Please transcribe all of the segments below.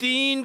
3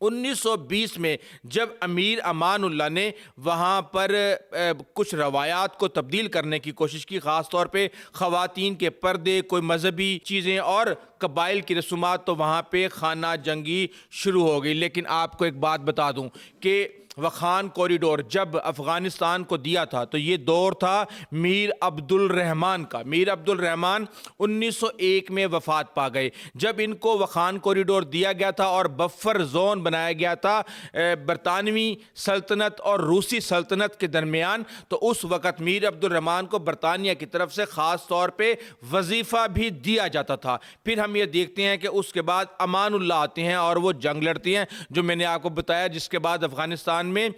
1920 میں جب امیر امان اللہ نے وہاں پر کچھ روایات کو تبدیل کرنے کی کوشش کی، خاص طور پہ خواتین کے پردے، کوئی مذہبی چیزیں اور قبائل کی رسومات، تو وہاں پہ خانہ جنگی شروع ہو گئی۔ لیکن آپ کو ایک بات بتا دوں کہ واخان کوریڈور جب افغانستان کو دیا تھا تو یہ دور تھا میر عبد الرحمان کا۔ میر عبد الرحمان 1901 میں وفات پا گئے جب ان کو واخان کوریڈور دیا گیا تھا اور بفر زون بنایا گیا تھا برطانوی سلطنت اور روسی سلطنت کے درمیان۔ تو اس وقت میر عبد الرحمان کو برطانیہ کی طرف سے خاص طور پہ وظیفہ بھی دیا جاتا تھا۔ پھر ہم یہ دیکھتے ہیں کہ اس کے بعد امان اللہ آتے ہیں اور وہ جنگ لڑتی ہیں جو میں نے آپ کو بتایا، جس کے بعد افغانستان میں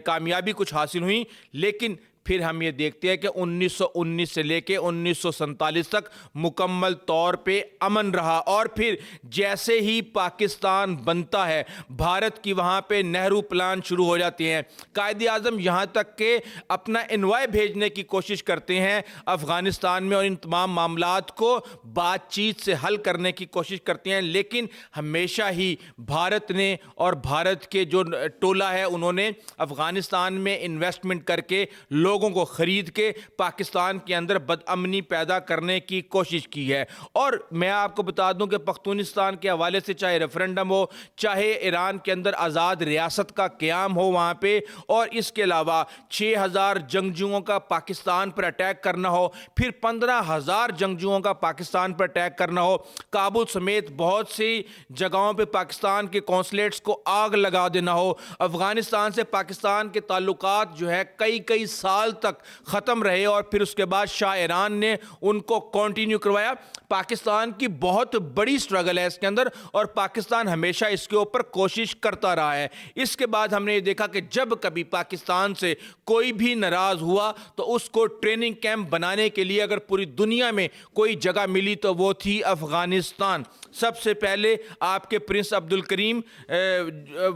کامیابی کچھ حاصل ہوئی۔ لیکن پھر ہم یہ دیکھتے ہیں کہ 1919 سے لے کے 1947 تک مکمل طور پہ امن رہا، اور پھر جیسے ہی پاکستان بنتا ہے بھارت کی وہاں پہ نہرو پلان شروع ہو جاتے ہیں۔ قائد اعظم یہاں تک کہ اپنا انوائے بھیجنے کی کوشش کرتے ہیں افغانستان میں اور ان تمام معاملات کو بات چیت سے حل کرنے کی کوشش کرتے ہیں، لیکن ہمیشہ ہی بھارت نے اور بھارت کے جو ٹولہ ہے انہوں نے افغانستان میں انویسٹمنٹ کر کے لوگوں کو خرید کے پاکستان کے اندر بدامنی پیدا کرنے کی کوشش کی ہے۔ اور میں آپ کو بتا دوں کہ پختونستان کے حوالے سے چاہے ریفرنڈم ہو، چاہے ایران کے اندر آزاد ریاست کا قیام ہو وہاں پہ، اور اس کے علاوہ 6000 جنگجوؤں کا پاکستان پر اٹیک کرنا ہو، پھر 15000 جنگجوؤں کا پاکستان پر اٹیک کرنا ہو، کابل سمیت بہت سی جگہوں پہ پاکستان کے کونسلیٹس کو آگ لگا دینا ہو، افغانستان سے پاکستان کے تعلقات جو ہے کئی سال تک ختم رہے، اور پھر اس کے بعد شاہ ایران نے ان کو کنٹینیو کروایا۔ پاکستان کی بہت بڑی سٹرگل ہے اس کے اندر، اور پاکستان ہمیشہ اس کے اوپر کوشش کرتا رہا ہے۔ اس کے بعد ہم نے یہ دیکھا کہ جب کبھی پاکستان سے کوئی بھی ناراض ہوا تو اس کو ٹریننگ کیمپ بنانے کے لیے اگر پوری دنیا میں کوئی جگہ ملی تو وہ تھی افغانستان۔ سب سے پہلے آپ کے پرنس عبد الکریم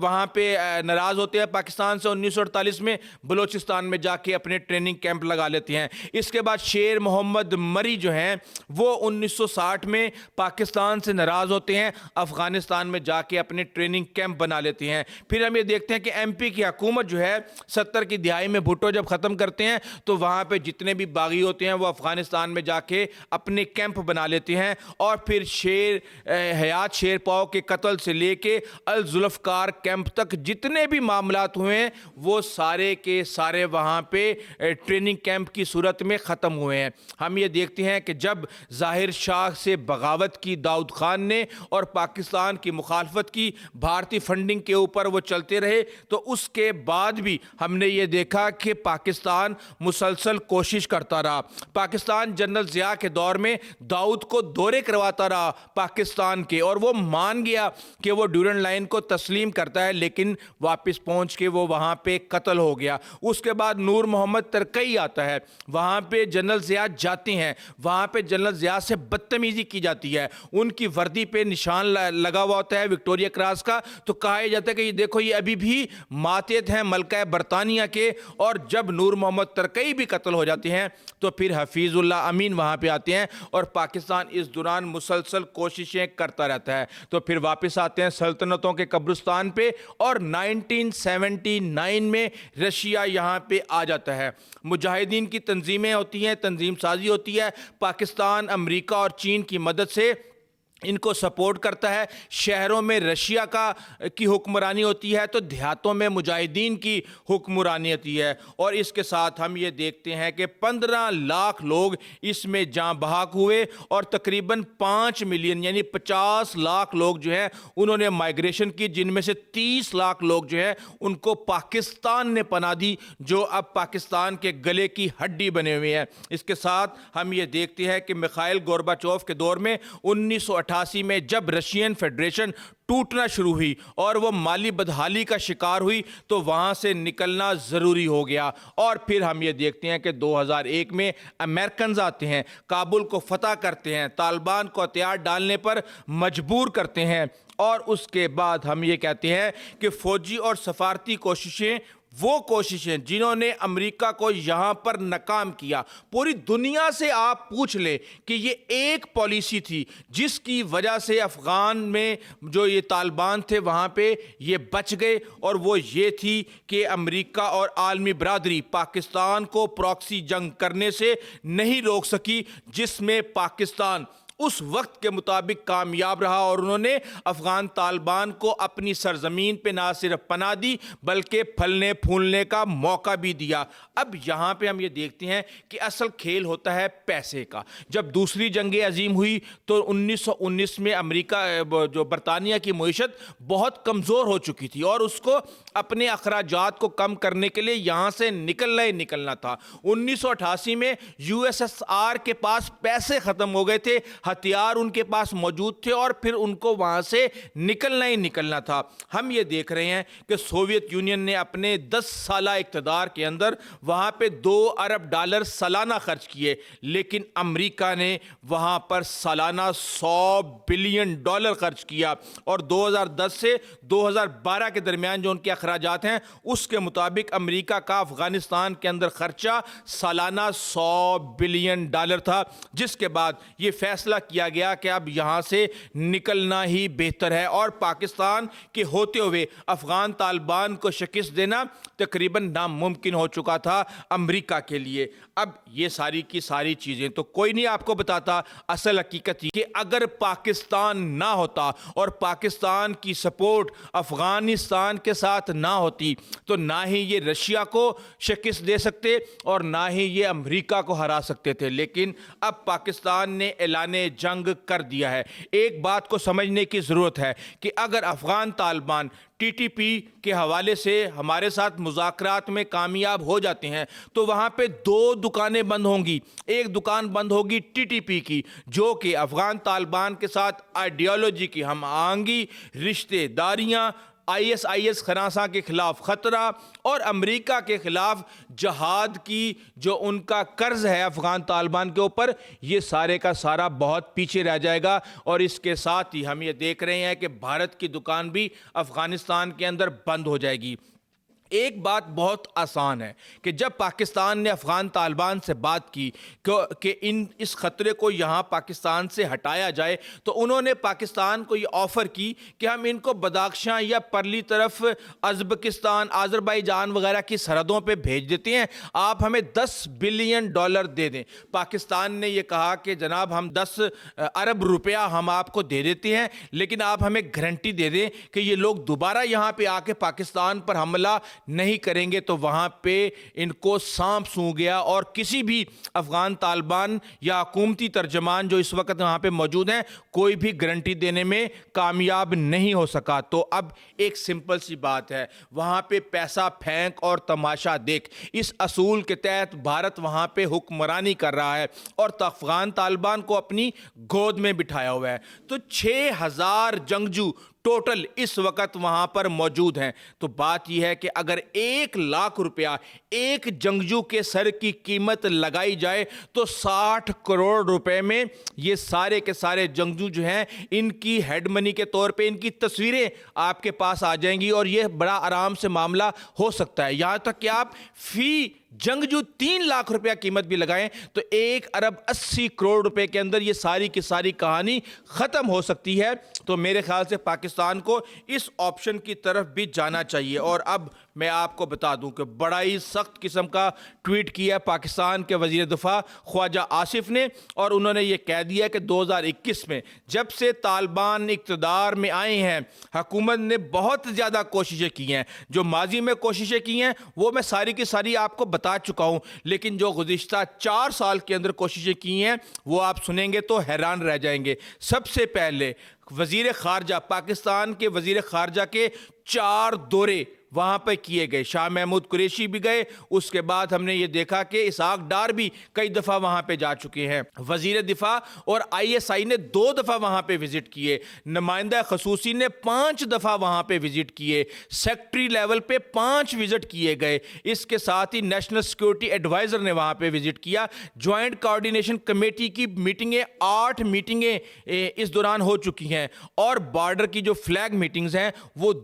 وہاں پہ ناراض ہوتے ہیں پاکستان سے 1948 میں، بلوچستان میں جا کے اپنے ٹریننگ کیمپ لگا لیتے ہیں۔ اس کے بعد شیر محمد مری جو ہیں وہ 1960 میں پاکستان سے ناراض ہوتے ہیں، افغانستان میں جا کے اپنے ٹریننگ کیمپ بنا لیتے ہیں۔ پھر ہم یہ دیکھتے ہیں کہ ایم پی کی حکومت جو ہے 70 کی دہائی میں بھٹو جب ختم کرتے ہیں تو وہاں پہ جتنے بھی باغی ہوتے ہیں وہ افغانستان میں جا کے اپنے کیمپ بنا لیتے ہیں، اور پھر حیات شیر پاؤ کے قتل سے لے کے الذوالفقار کیمپ تک جتنے بھی معاملات ہوئے ہیں وہ سارے کے سارے وہاں پہ ٹریننگ کیمپ کی صورت میں ختم ہوئے ہیں۔ ہم یہ دیکھتے ہیں کہ جب ظاہر شاہ سے بغاوت کی داؤد خان نے اور پاکستان کی مخالفت کی، بھارتی فنڈنگ کے اوپر وہ چلتے رہے، تو اس کے بعد بھی ہم نے یہ دیکھا کہ پاکستان مسلسل کوشش کرتا رہا۔ پاکستان جنرل ضیاء کے دور میں داؤد کو دورے کرواتا رہا پاکستان کے، اور وہ مان گیا کہ وہ ڈیورنڈ لائن کو تسلیم کرتا ہے، لیکن واپس پہنچ کے وہ وہاں پہ قتل ہو گیا۔ اس کے بعد نور محمد ترکئی آتا ہے، وہاں پہ جنرل ضیاء جاتے ہیں، وہاں پہ جنرل ضیاء سے بدتمیزی کی جاتی ہے، ان کی وردی پہ نشان لگا ہوا ہوتا ہے وکٹوریا کراس کا، تو کہا جاتا ہے کہ یہ دیکھو یہ ابھی بھی ماتحت ہیں ملکہ برطانیہ کے۔ اور جب نور محمد ترکئی بھی قتل ہو جاتے ہیں تو پھر حفیظ اللہ امین وہاں پہ آتے ہیں، اور پاکستان اس دوران مسلسل کوششیں کرتا رہتا ہے۔ تو پھر واپس آتے ہیں سلطنتوں کے قبرستان پہ، اور 1979 میں رشیا یہاں پہ آ جاتا ہے۔ مجاہدین کی تنظیمیں ہوتی ہیں، تنظیم سازی ہوتی ہے، پاکستان امریکہ اور چین کی مدد سے ان کو سپورٹ کرتا ہے۔ شہروں میں رشیا کی حکمرانی ہوتی ہے تو دیہاتوں میں مجاہدین کی حکمرانی ہوتی ہے، اور اس کے ساتھ ہم یہ دیکھتے ہیں کہ 15 لاکھ لوگ اس میں جاں بحق ہوئے، اور تقریباً 5 ملین یعنی 50 لاکھ لوگ جو ہیں انہوں نے مائیگریشن کی، جن میں سے 30 لاکھ لوگ جو ہیں ان کو پاکستان نے پناہ دی، جو اب پاکستان کے گلے کی ہڈی بنے ہوئے ہیں۔ اس کے ساتھ ہم یہ دیکھتے ہیں کہ میخائیل گورباچوف کے دور میں 1988 میں جب رشین فیڈریشن ٹوٹنا شروع ہوئی اور وہ مالی بدحالی کا شکار ہوئی تو وہاں سے نکلنا ضروری ہو گیا، اور پھر ہم یہ دیکھتے ہیں کہ 2001 میں امریکنز آتے ہیں، کابل کو فتح کرتے ہیں، طالبان کو ہتھیار ڈالنے پر مجبور کرتے ہیں، اور اس کے بعد ہم یہ کہتے ہیں کہ فوجی اور سفارتی کوششیں وہ کوششیں جنہوں نے امریکہ کو یہاں پر ناکام کیا. پوری دنیا سے آپ پوچھ لیں کہ یہ ایک پالیسی تھی جس کی وجہ سے افغان میں جو یہ طالبان تھے وہاں پہ یہ بچ گئے, اور وہ یہ تھی کہ امریکہ اور عالمی برادری پاکستان کو پراکسی جنگ کرنے سے نہیں روک سکی, جس میں پاکستان اس وقت کے مطابق کامیاب رہا اور انہوں نے افغان طالبان کو اپنی سرزمین پہ نہ صرف پناہ دی بلکہ پھلنے پھولنے کا موقع بھی دیا. اب یہاں پہ ہم یہ دیکھتے ہیں کہ اصل کھیل ہوتا ہے پیسے کا. جب دوسری جنگ عظیم ہوئی تو 1919 میں امریکہ جو برطانیہ کی معیشت بہت کمزور ہو چکی تھی اور اس کو اپنے اخراجات کو کم کرنے کے لیے یہاں سے نکلنا ہی نکلنا تھا. 1988 میں USSR کے پاس پیسے ختم ہو گئے تھے, ہتھیار ان کے پاس موجود تھے اور پھر ان کو وہاں سے نکلنا ہی نکلنا تھا. ہم یہ دیکھ رہے ہیں کہ سوویت یونین نے اپنے 10 سالہ اقتدار کے اندر وہاں پہ $2 ارب سالانہ خرچ کیے, لیکن امریکہ نے وہاں پر سالانہ $100 بلین خرچ کیا, اور 2010 سے 2012 کے درمیان جو ان کے اخراجات ہیں اس کے مطابق امریکہ کا افغانستان کے اندر خرچہ سالانہ $100 بلین تھا, جس کے بعد یہ فیصلہ کیا گیا کہ اب یہاں سے نکلنا ہی بہتر ہے اور پاکستان کے ہوتے ہوئے افغان طالبان کو شکست دینا تقریباً ناممکن ہو چکا تھا امریکہ کے لیے. اب یہ ساری کی ساری چیزیں تو کوئی نہیں آپ کو بتاتا, اصل حقیقت یہ کہ اگر پاکستان نہ ہوتا اور پاکستان کی سپورٹ افغانستان کے ساتھ نہ ہوتی تو نہ ہی یہ رشیا کو شکست دے سکتے اور نہ ہی یہ امریکہ کو ہرا سکتے تھے. لیکن اب پاکستان نے اعلان جنگ کر دیا ہے. ایک بات کو سمجھنے کی ضرورت ہے کہ اگر افغان طالبان TTP کے حوالے سے ہمارے ساتھ مذاکرات میں کامیاب ہو جاتے ہیں تو وہاں پہ 2 دکانیں بند ہوں گی. ایک دکان بند ہوگی TTP کی جو کہ افغان طالبان کے ساتھ آئیڈیالوجی کی ہم آہنگی, رشتے داریاں, ISIS خناسہ کے خلاف خطرہ اور امریکہ کے خلاف جہاد کی جو ان کا قرض ہے افغان طالبان کے اوپر, یہ سارے کا سارا بہت پیچھے رہ جائے گا. اور اس کے ساتھ ہی ہم یہ دیکھ رہے ہیں کہ بھارت کی دکان بھی افغانستان کے اندر بند ہو جائے گی. ایک بات بہت آسان ہے کہ جب پاکستان نے افغان طالبان سے بات کی کہ اس خطرے کو یہاں پاکستان سے ہٹایا جائے تو انہوں نے پاکستان کو یہ آفر کی کہ ہم ان کو بداخشاں یا پرلی طرف ازبکستان, آذربائیجان وغیرہ کی سرحدوں پہ بھیج دیتے ہیں, آپ ہمیں $10 بلین دے دیں. پاکستان نے یہ کہا کہ جناب ہم 10 ارب روپیہ ہم آپ کو دے دیتے ہیں, لیکن آپ ہمیں گارنٹی دے دیں کہ یہ لوگ دوبارہ یہاں پہ آ کے پاکستان پر حملہ نہیں کریں گے. تو وہاں پہ ان کو سانپ سونگ گیا اور کسی بھی افغان طالبان یا حکومتی ترجمان جو اس وقت وہاں پہ موجود ہیں کوئی بھی گارنٹی دینے میں کامیاب نہیں ہو سکا. تو اب ایک سمپل سی بات ہے, وہاں پہ پیسہ پھینک اور تماشا دیکھ, اس اصول کے تحت بھارت وہاں پہ حکمرانی کر رہا ہے اور افغان طالبان کو اپنی گود میں بٹھایا ہوا ہے. تو 6000 جنگجو ٹوٹل اس وقت وہاں پر موجود ہیں. تو بات یہ ہے کہ اگر 1 لاکھ روپیہ ایک جنگجو کے سر کی قیمت لگائی جائے تو 60 کروڑ روپے میں یہ سارے کے سارے جنگجو جو ہیں ان کی ہیڈ منی کے طور پہ ان کی تصویریں آپ کے پاس آ جائیں گی اور یہ بڑا آرام سے معاملہ ہو سکتا ہے. یہاں تک کہ آپ فی جنگجو 3 لاکھ روپیہ قیمت بھی لگائیں تو 1 ارب 80 کروڑ روپے کے اندر یہ ساری کی ساری کہانی ختم ہو سکتی ہے. تو میرے خیال سے پاکستان کو اس آپشن کی طرف بھی جانا چاہیے. اور اب میں آپ کو بتا دوں کہ بڑا ہی سخت قسم کا ٹویٹ کیا پاکستان کے وزیر دفاع خواجہ آصف نے, اور انہوں نے یہ کہہ دیا کہ 2021 میں جب سے طالبان اقتدار میں آئے ہیں حکومت نے بہت زیادہ کوششیں کی ہیں. جو ماضی میں کوششیں کی ہیں وہ میں ساری کی ساری آپ کو بتا چکا ہوں, لیکن جو گزشتہ 4 سال کے اندر کوششیں کی ہیں وہ آپ سنیں گے تو حیران رہ جائیں گے. سب سے پہلے وزیر خارجہ, پاکستان کے وزیر خارجہ کے 4 دورے وہاں پہ کیے گئے. شاہ محمود قریشی بھی گئے, اس کے بعد ہم نے یہ دیکھا کہ اسحاق ڈار بھی کئی دفعہ وہاں پہ جا چکے ہیں. وزیر دفاع اور ISI نے 2 دفعہ وہاں پہ وزٹ کیے. نمائندہ خصوصی نے 5 دفعہ وہاں پہ وزٹ کیے. سیکٹری لیول پہ 5 وزٹ کیے گئے. اس کے ساتھ ہی نیشنل سیکیورٹی ایڈوائزر نے وہاں پہ وزٹ کیا. جوائنٹ کوارڈینیشن کمیٹی کی میٹنگیں 8 میٹنگیں اس دوران ہو چکی ہیں, اور بارڈر کی جو فلیگ میٹنگز ہیں وہ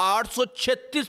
836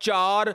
4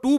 2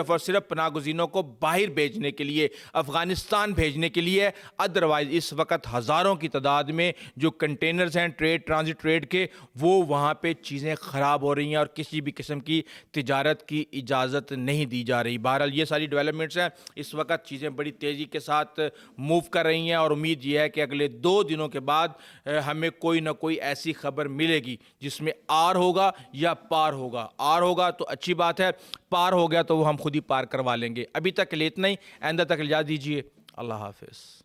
اور صرف پناہ گزینوں کو باہر بھیجنے کے لیے، افغانستان بھیجنے کے لیے. ادروائز اس وقت ہزاروں کی تعداد میں جو کنٹینرز ہیں ٹرانزٹ ٹریڈ کے، وہ وہاں پہ چیزیں خراب ہو رہی ہیں اور کسی بھی قسم کی تجارت کی اجازت نہیں دی جا رہی. بہرحال یہ ساری ڈیولپمنٹس ہیں. اس وقت چیزیں بڑی تیزی کے ساتھ موو کر رہی ہیں اور امید یہ ہے کہ اگلے 2 دنوں کے بعد ہمیں کوئی نہ کوئی ایسی خبر ملے گی جس میں آر ہوگا یا پار ہوگا. آر ہوگا تو اچھی بات ہے، پار ہو گیا تو وہ ہم خود ہی پار کروا لیں گے. ابھی تک کے لیے اتنا ہی. آئندہ تک اجازت دیجیے. اللہ حافظ.